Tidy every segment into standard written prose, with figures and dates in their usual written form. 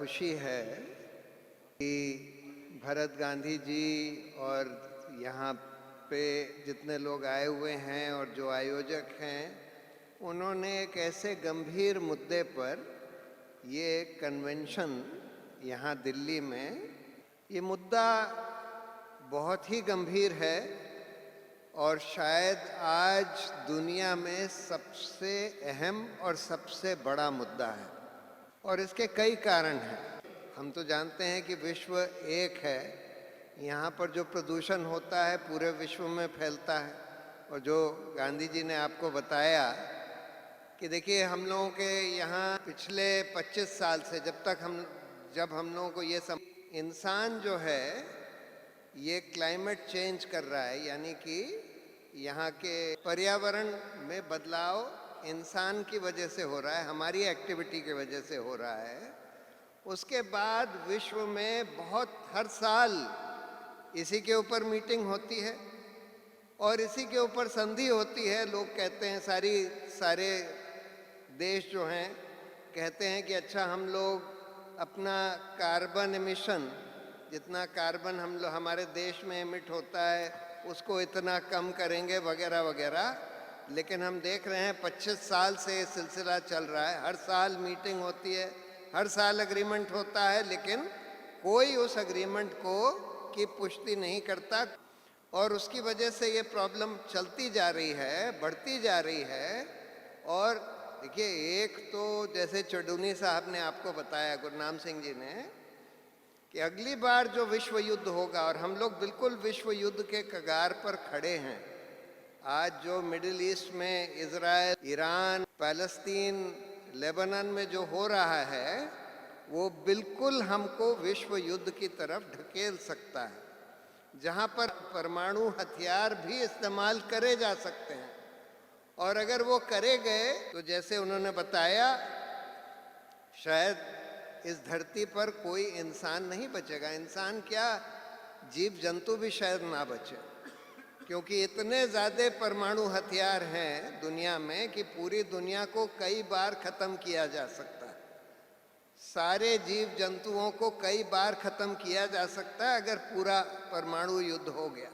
खुशी है कि भरत गांधी जी और यहाँ पे जितने लोग आए हुए हैं और जो आयोजक हैं, उन्होंने एक ऐसे गंभीर मुद्दे पर ये कन्वेंशन यहाँ दिल्ली में, ये मुद्दा बहुत ही गंभीर है और शायद आज दुनिया में सबसे अहम और सबसे बड़ा मुद्दा है। और इसके कई कारण हैं। हम तो जानते हैं कि विश्व एक है, यहाँ पर जो प्रदूषण होता है पूरे विश्व में फैलता है। और जो गांधी जी ने आपको बताया कि देखिए हम लोगों के यहाँ पिछले 25 साल से जब हम लोगों को ये इंसान जो है ये क्लाइमेट चेंज कर रहा है, यानी कि यहाँ के पर्यावरण में बदलाव इंसान की वजह से हो रहा है, हमारी एक्टिविटी की वजह से हो रहा है। उसके बाद विश्व में हर साल इसी के ऊपर मीटिंग होती है और इसी के ऊपर संधि होती है। लोग कहते हैं, सारे देश जो हैं कहते हैं कि अच्छा हम लोग अपना कार्बन एमिशन, जितना कार्बन हमारे देश में एमिट होता है उसको इतना कम करेंगे वगैरह वगैरह। लेकिन हम देख रहे हैं 25 साल से ये सिलसिला चल रहा है। हर साल मीटिंग होती है, हर साल अग्रीमेंट होता है, लेकिन कोई उस अग्रीमेंट की पुष्टि नहीं करता। और उसकी वजह से ये प्रॉब्लम चलती जा रही है, बढ़ती जा रही है। और देखिए, एक तो जैसे चडूनी साहब ने आपको बताया, गुरनाम सिंह जी ने, कि अगली बार जो विश्व युद्ध होगा, और हम लोग बिल्कुल विश्व युद्ध के कगार पर खड़े हैं। आज जो मिडिल ईस्ट में इजराइल, ईरान, पैलेस्तीन, लेबनान में जो हो रहा है वो बिल्कुल हमको विश्व युद्ध की तरफ ढकेल सकता है, जहाँ पर परमाणु हथियार भी इस्तेमाल करे जा सकते हैं। और अगर वो करे गए तो जैसे उन्होंने बताया, शायद इस धरती पर कोई इंसान नहीं बचेगा। इंसान क्या, जीव जंतु भी शायद ना बचे, क्योंकि इतने ज़्यादा परमाणु हथियार हैं दुनिया में कि पूरी दुनिया को कई बार ख़त्म किया जा सकता है। सारे जीव जंतुओं को कई बार ख़त्म किया जा सकता है अगर पूरा परमाणु युद्ध हो गया।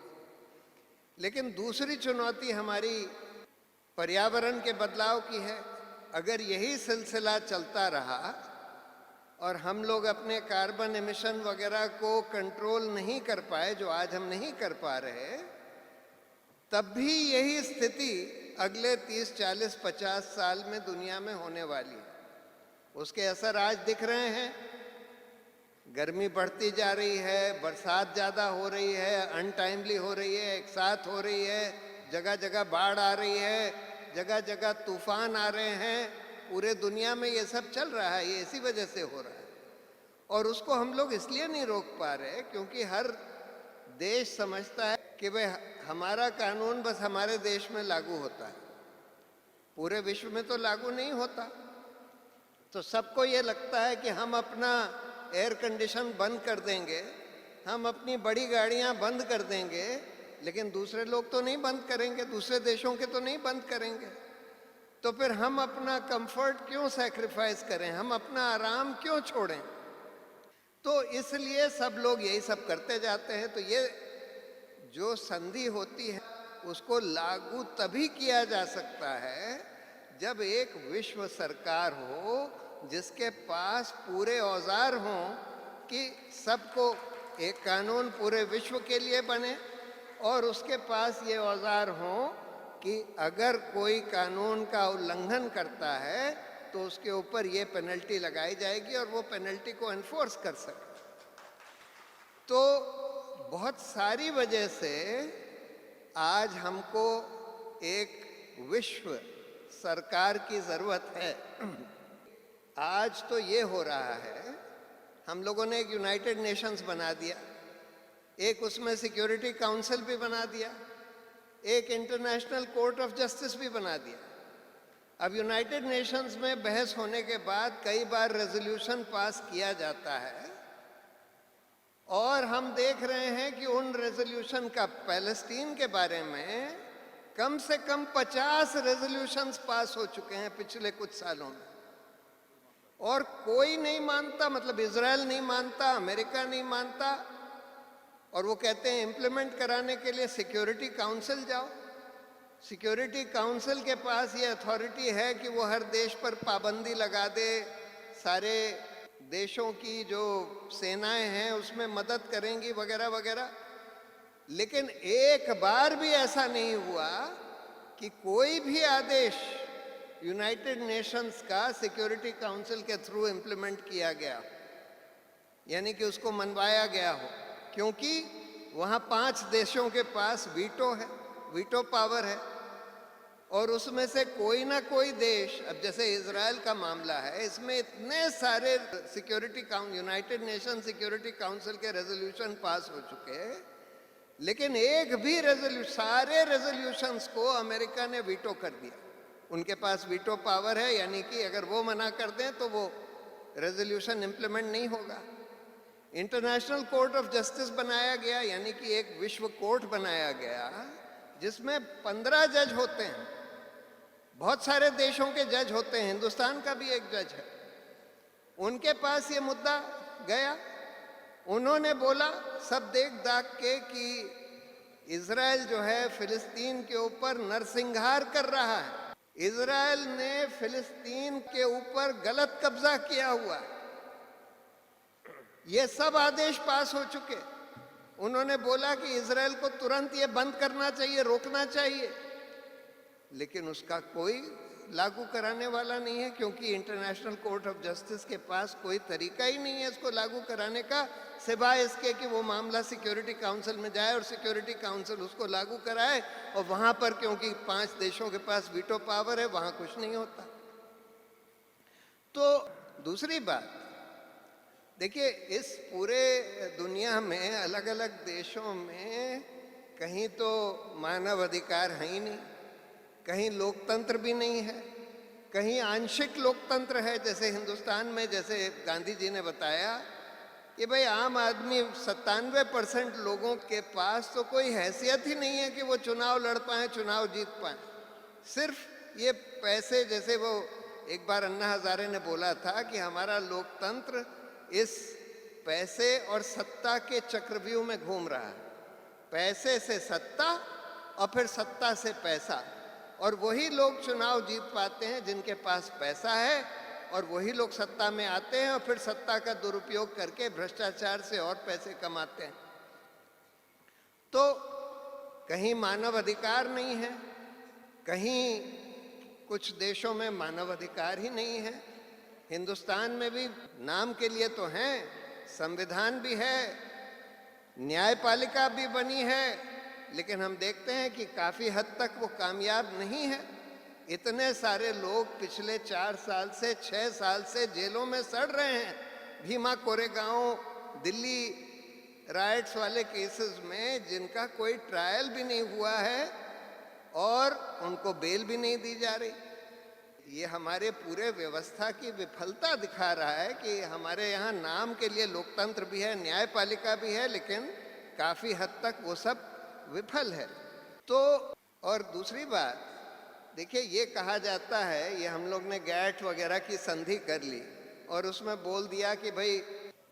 लेकिन दूसरी चुनौती हमारी पर्यावरण के बदलाव की है। अगर यही सिलसिला चलता रहा और हम लोग अपने कार्बन एमिशन वगैरह को कंट्रोल नहीं कर पाए, जो आज हम नहीं कर पा रहे, तब भी यही स्थिति अगले 30, 40, 50 साल में दुनिया में होने वाली है। उसके असर आज दिख रहे हैं। गर्मी बढ़ती जा रही है, बरसात ज़्यादा हो रही है, अनटाइमली हो रही है, एक साथ हो रही है, जगह जगह बाढ़ आ रही है, जगह जगह तूफान आ रहे हैं। पूरे दुनिया में ये सब चल रहा है, ये इसी वजह से हो रहा है। और उसको हम लोग इसलिए नहीं रोक पा रहे क्योंकि हर देश समझता है कि भाई हमारा कानून बस हमारे देश में लागू होता है, पूरे विश्व में तो लागू नहीं होता। तो सबको ये लगता है कि हम अपना एयर कंडीशन बंद कर देंगे, हम अपनी बड़ी गाड़ियां बंद कर देंगे, लेकिन दूसरे लोग तो नहीं बंद करेंगे, दूसरे देशों के तो नहीं बंद करेंगे। तो फिर हम अपना कंफर्ट क्यों सैक्रिफाइस करें, हम अपना आराम क्यों छोड़ें? तो इसलिए सब लोग यही सब करते जाते हैं। तो ये जो संधि होती है उसको लागू तभी किया जा सकता है जब एक विश्व सरकार हो जिसके पास पूरे औजार हों कि सबको एक कानून पूरे विश्व के लिए बने, और उसके पास ये औजार हों कि अगर कोई कानून का उल्लंघन करता है तो उसके ऊपर ये पेनल्टी लगाई जाएगी और वो पेनल्टी को एनफोर्स कर सके। तो बहुत सारी वजह से आज हमको एक विश्व सरकार की ज़रूरत है। आज तो ये हो रहा है, हम लोगों ने एक यूनाइटेड नेशंस बना दिया, एक उसमें सिक्योरिटी काउंसिल भी बना दिया, एक इंटरनेशनल कोर्ट ऑफ जस्टिस भी बना दिया। अब यूनाइटेड नेशंस में बहस होने के बाद कई बार रेजोल्यूशन पास किया जाता है और हम देख रहे हैं कि उन रेजोल्यूशन का, पैलेस्टीन के बारे में कम से कम 50 रेजोल्यूशंस पास हो चुके हैं पिछले कुछ सालों में। और कोई नहीं मानता, मतलब इजराइल नहीं मानता, अमेरिका नहीं मानता, और वो कहते हैं इम्प्लीमेंट कराने के लिए सिक्योरिटी काउंसिल जाओ। सिक्योरिटी काउंसिल के पास ये अथॉरिटी है कि वो हर देश पर पाबंदी लगा दे, सारे देशों की जो सेनाएं हैं उसमें मदद करेंगी वगैरह वगैरह। लेकिन एक बार भी ऐसा नहीं हुआ कि कोई भी आदेश यूनाइटेड नेशंस का सिक्योरिटी काउंसिल के थ्रू इम्प्लीमेंट किया गया, यानी कि उसको मनवाया गया हो, क्योंकि वहाँ 5 देशों के पास वीटो है, वीटो पावर है। और उसमें से कोई ना कोई देश, अब जैसे इजराइल का मामला है, इसमें इतने सारे यूनाइटेड नेशन सिक्योरिटी काउंसिल के रेजोल्यूशन पास हो चुके हैं, लेकिन एक भी सारे रेजोल्यूशंस को अमेरिका ने वीटो कर दिया। उनके पास वीटो पावर है, यानी कि अगर वो मना कर दें तो वो रेजोल्यूशन इम्प्लीमेंट नहीं होगा। इंटरनेशनल कोर्ट ऑफ जस्टिस बनाया गया, यानी कि एक विश्व कोर्ट बनाया गया जिसमें 15 जज होते हैं, बहुत सारे देशों के जज होते हैं, हिंदुस्तान का भी एक जज है। उनके पास ये मुद्दा गया, उन्होंने बोला सब देख दाख के कि इजराइल जो है फिलिस्तीन के ऊपर नरसंहार कर रहा है, इजराइल ने फिलिस्तीन के ऊपर गलत कब्जा किया हुआ है। ये सब आदेश पास हो चुके। उन्होंने बोला कि इजराइल को तुरंत ये बंद करना चाहिए, रोकना चाहिए, लेकिन उसका कोई लागू कराने वाला नहीं है, क्योंकि इंटरनेशनल कोर्ट ऑफ जस्टिस के पास कोई तरीका ही नहीं है इसको लागू कराने का, सिवाय इसके कि वो मामला सिक्योरिटी काउंसिल में जाए और सिक्योरिटी काउंसिल उसको लागू कराए। और वहां पर क्योंकि 5 देशों के पास वीटो पावर है, वहां कुछ नहीं होता। तो दूसरी बात देखिए, इस पूरे दुनिया में अलग अलग देशों में कहीं तो मानव अधिकार है ही नहीं, कहीं लोकतंत्र भी नहीं है, कहीं आंशिक लोकतंत्र है, जैसे हिंदुस्तान में, जैसे गांधी जी ने बताया कि भाई आम आदमी 97% लोगों के पास तो कोई हैसियत ही नहीं है कि वो चुनाव लड़ पाए, चुनाव जीत पाए। सिर्फ ये पैसे, जैसे वो एक बार अन्ना हजारे ने बोला था कि हमारा लोकतंत्र इस पैसे और सत्ता के चक्रव्यूह में घूम रहा है, पैसे से सत्ता और फिर सत्ता से पैसा, और वही लोग चुनाव जीत पाते हैं जिनके पास पैसा है, और वही लोग सत्ता में आते हैं और फिर सत्ता का दुरुपयोग करके भ्रष्टाचार से और पैसे कमाते हैं। तो कहीं मानव अधिकार नहीं है, कहीं कुछ देशों में मानव अधिकार ही नहीं है। हिंदुस्तान में भी नाम के लिए तो हैं, संविधान भी है, न्यायपालिका भी बनी है, लेकिन हम देखते हैं कि काफ़ी हद तक वो कामयाब नहीं है। इतने सारे लोग पिछले 4 साल से 6 साल से जेलों में सड़ रहे हैं, भीमा कोरेगांव, दिल्ली राइट्स वाले केसेस में, जिनका कोई ट्रायल भी नहीं हुआ है और उनको बेल भी नहीं दी जा रही। ये हमारे पूरे व्यवस्था की विफलता दिखा रहा है कि हमारे यहाँ नाम के लिए लोकतंत्र भी है, न्यायपालिका भी है, लेकिन काफ़ी हद तक वो सब विफल है। तो और दूसरी बात देखिए, ये कहा जाता है, ये हम लोग ने गैट वगैरह की संधि कर ली और उसमें बोल दिया कि भाई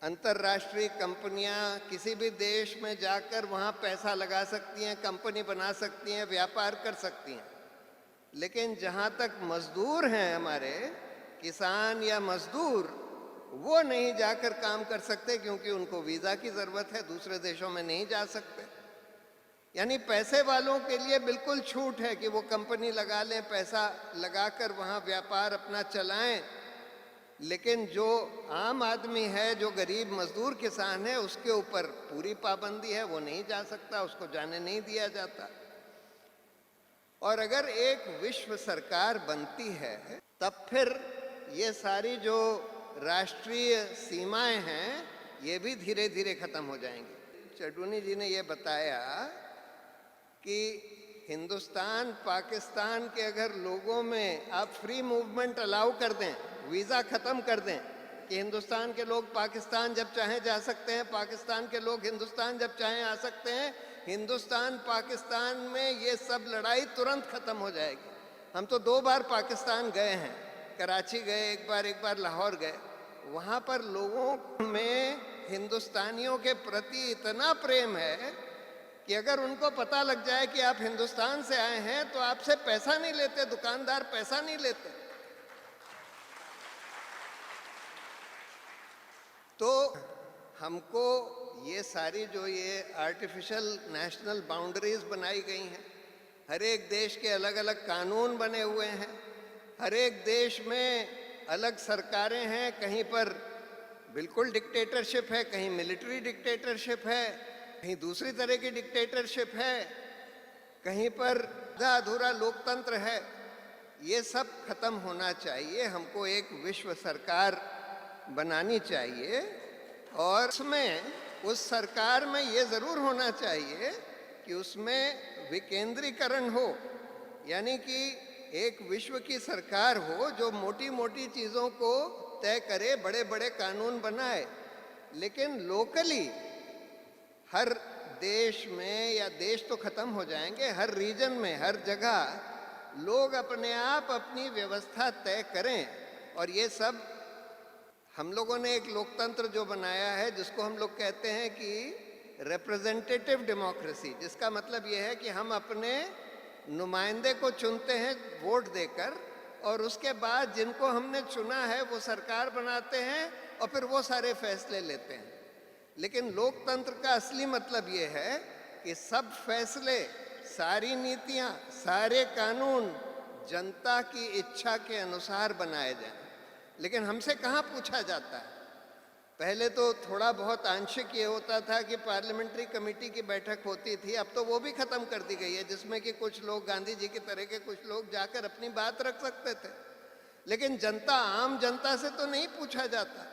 अंतर्राष्ट्रीय कंपनियां किसी भी देश में जाकर वहाँ पैसा लगा सकती हैं, कंपनी बना सकती हैं, व्यापार कर सकती हैं, लेकिन जहाँ तक मजदूर हैं हमारे, किसान या मजदूर, वो नहीं जाकर काम कर सकते, क्योंकि उनको वीज़ा की ज़रूरत है, दूसरे देशों में नहीं जा सकते। यानी पैसे वालों के लिए बिल्कुल छूट है कि वो कंपनी लगा लें, पैसा लगाकर वहाँ व्यापार अपना चलाएं, लेकिन जो आम आदमी है, जो गरीब मजदूर किसान है, उसके ऊपर पूरी पाबंदी है, वो नहीं जा सकता, उसको जाने नहीं दिया जाता। और अगर एक विश्व सरकार बनती है, तब फिर ये सारी जो राष्ट्रीय सीमाएं हैं, ये भी धीरे धीरे खत्म हो जाएंगी। चडूनी जी ने ये बताया कि हिंदुस्तान पाकिस्तान के अगर लोगों में आप फ्री मूवमेंट अलाउ कर दें, वीज़ा ख़त्म कर दें, कि हिंदुस्तान के लोग पाकिस्तान जब चाहें जा सकते हैं, पाकिस्तान के लोग हिंदुस्तान जब चाहें आ सकते हैं, हिंदुस्तान पाकिस्तान में ये सब लड़ाई तुरंत ख़त्म हो जाएगी। हम तो 2 बार पाकिस्तान गए हैं, कराची गए एक बार लाहौर गए, वहाँ पर लोगों में हिंदुस्तानियों के प्रति इतना प्रेम है कि अगर उनको पता लग जाए कि आप हिंदुस्तान से आए हैं तो आपसे पैसा नहीं लेते, दुकानदार पैसा नहीं लेते। तो हमको ये सारी जो ये आर्टिफिशियल नेशनल बाउंड्रीज बनाई गई हैं, हर एक देश के अलग अलग कानून बने हुए हैं, हर एक देश में अलग सरकारें हैं, कहीं पर बिल्कुल डिक्टेटरशिप है, कहीं मिलिट्री डिक्टेटरशिप है, कहीं दूसरी तरह की डिक्टेटरशिप है, कहीं पर आधा अधूरा लोकतंत्र है। ये सब खत्म होना चाहिए। हमको एक विश्व सरकार बनानी चाहिए और उसमें उस सरकार में ये ज़रूर होना चाहिए कि उसमें विकेंद्रीकरण हो, यानी कि एक विश्व की सरकार हो जो मोटी मोटी चीज़ों को तय करे, बड़े बड़े कानून बनाए, लेकिन लोकली हर देश में, या देश तो खत्म हो जाएंगे, हर रीजन में, हर जगह लोग अपने आप अपनी व्यवस्था तय करें। और ये सब हम लोगों ने एक लोकतंत्र जो बनाया है, जिसको हम लोग कहते हैं कि रिप्रेजेंटेटिव डेमोक्रेसी, जिसका मतलब ये है कि हम अपने नुमाइंदे को चुनते हैं वोट देकर, और उसके बाद जिनको हमने चुना है वो सरकार बनाते हैं और फिर वो सारे फैसले लेते हैं। लेकिन लोकतंत्र का असली मतलब ये है कि सब फैसले, सारी नीतियां, सारे कानून जनता की इच्छा के अनुसार बनाए जाएं। लेकिन हमसे कहाँ पूछा जाता है? पहले तो थोड़ा बहुत आंशिक ये होता था कि पार्लियामेंट्री कमेटी की बैठक होती थी, अब तो वो भी खत्म कर दी गई है, जिसमें कि कुछ लोग, गांधी जी की तरह के कुछ लोग जाकर अपनी बात रख सकते थे, लेकिन जनता, आम जनता से तो नहीं पूछा जाता।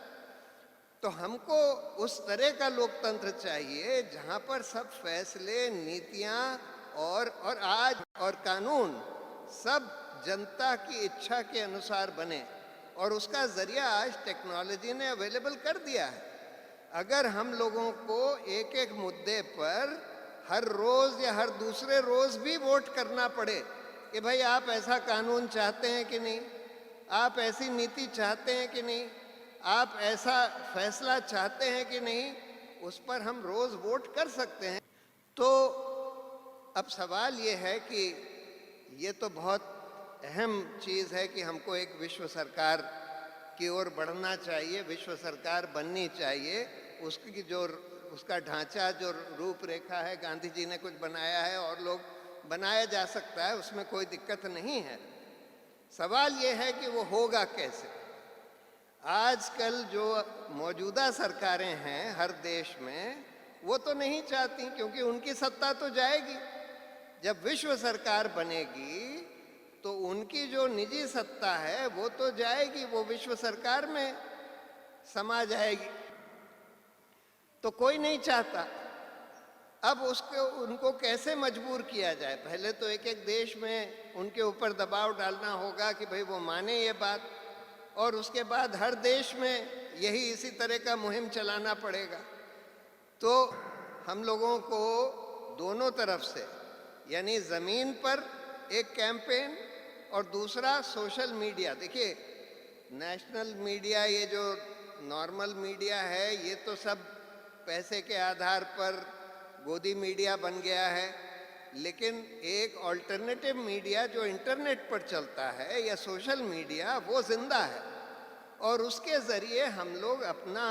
तो हमको उस तरह का लोकतंत्र चाहिए जहाँ पर सब फैसले, नीतियाँ और कानून सब जनता की इच्छा के अनुसार बने, और उसका जरिया आज टेक्नोलॉजी ने अवेलेबल कर दिया है। अगर हम लोगों को एक एक मुद्दे पर हर रोज़ या हर दूसरे रोज़ भी वोट करना पड़े कि भाई आप ऐसा कानून चाहते हैं कि नहीं, आप ऐसी नीति चाहते हैं कि नहीं, आप ऐसा फैसला चाहते हैं कि नहीं, उस पर हम रोज़ वोट कर सकते हैं। तो अब सवाल ये है कि ये तो बहुत अहम चीज़ है कि हमको एक विश्व सरकार की ओर बढ़ना चाहिए, विश्व सरकार बननी चाहिए। उसका ढांचा, जो रूपरेखा है, गांधी जी ने कुछ बनाया है और लोग बनाया जा सकता है, उसमें कोई दिक्कत नहीं है। सवाल ये है कि वो होगा कैसे। आजकल जो मौजूदा सरकारें हैं हर देश में, वो तो नहीं चाहती, क्योंकि उनकी सत्ता तो जाएगी। जब विश्व सरकार बनेगी तो उनकी जो निजी सत्ता है वो तो जाएगी, वो विश्व सरकार में समा जाएगी। तो कोई नहीं चाहता। अब उनको कैसे मजबूर किया जाए? पहले तो एक एक देश में उनके ऊपर दबाव डालना होगा कि भाई वो माने ये बात, और उसके बाद हर देश में यही इसी तरह का मुहिम चलाना पड़ेगा। तो हम लोगों को दोनों तरफ से, यानी ज़मीन पर एक कैंपेन और दूसरा सोशल मीडिया। देखिए, नेशनल मीडिया, ये जो नॉर्मल मीडिया है, ये तो सब पैसे के आधार पर गोदी मीडिया बन गया है, लेकिन एक ऑल्टरनेटिव मीडिया जो इंटरनेट पर चलता है, या सोशल मीडिया, वो जिंदा है, और उसके ज़रिए हम लोग अपना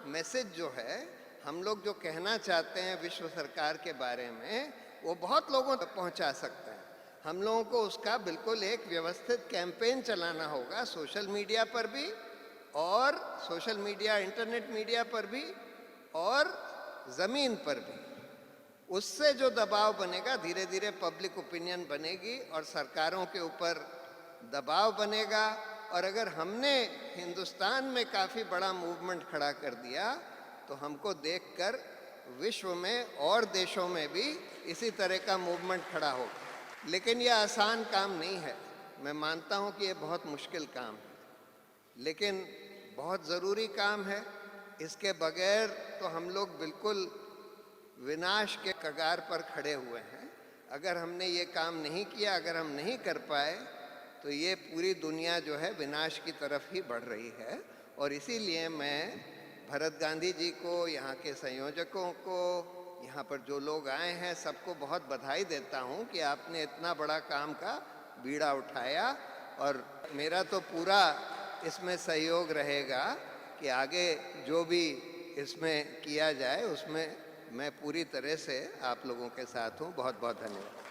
मैसेज जो है, हम लोग जो कहना चाहते हैं विश्व सरकार के बारे में, वो बहुत लोगों तक पहुंचा सकते हैं। हम लोगों को उसका बिल्कुल एक व्यवस्थित कैंपेन चलाना होगा, सोशल मीडिया पर भी, और सोशल मीडिया, इंटरनेट मीडिया पर भी, और ज़मीन पर भी। उससे जो दबाव बनेगा, धीरे धीरे पब्लिक ओपिनियन बनेगी और सरकारों के ऊपर दबाव बनेगा। और अगर हमने हिंदुस्तान में काफ़ी बड़ा मूवमेंट खड़ा कर दिया, तो हमको देखकर विश्व में और देशों में भी इसी तरह का मूवमेंट खड़ा होगा। लेकिन यह आसान काम नहीं है। मैं मानता हूँ कि ये बहुत मुश्किल काम है, लेकिन बहुत ज़रूरी काम है। इसके बगैर तो हम लोग बिल्कुल विनाश के कगार पर खड़े हुए हैं। अगर हमने ये काम नहीं किया, अगर हम नहीं कर पाए, तो ये पूरी दुनिया जो है विनाश की तरफ ही बढ़ रही है। और इसीलिए मैं भरत गांधी जी को, यहाँ के संयोजकों को, यहाँ पर जो लोग आए हैं, सबको बहुत बधाई देता हूँ कि आपने इतना बड़ा काम का बीड़ा उठाया। और मेरा तो पूरा इसमें सहयोग रहेगा कि आगे जो भी इसमें किया जाए उसमें मैं पूरी तरह से आप लोगों के साथ हूँ। बहुत बहुत धन्यवाद।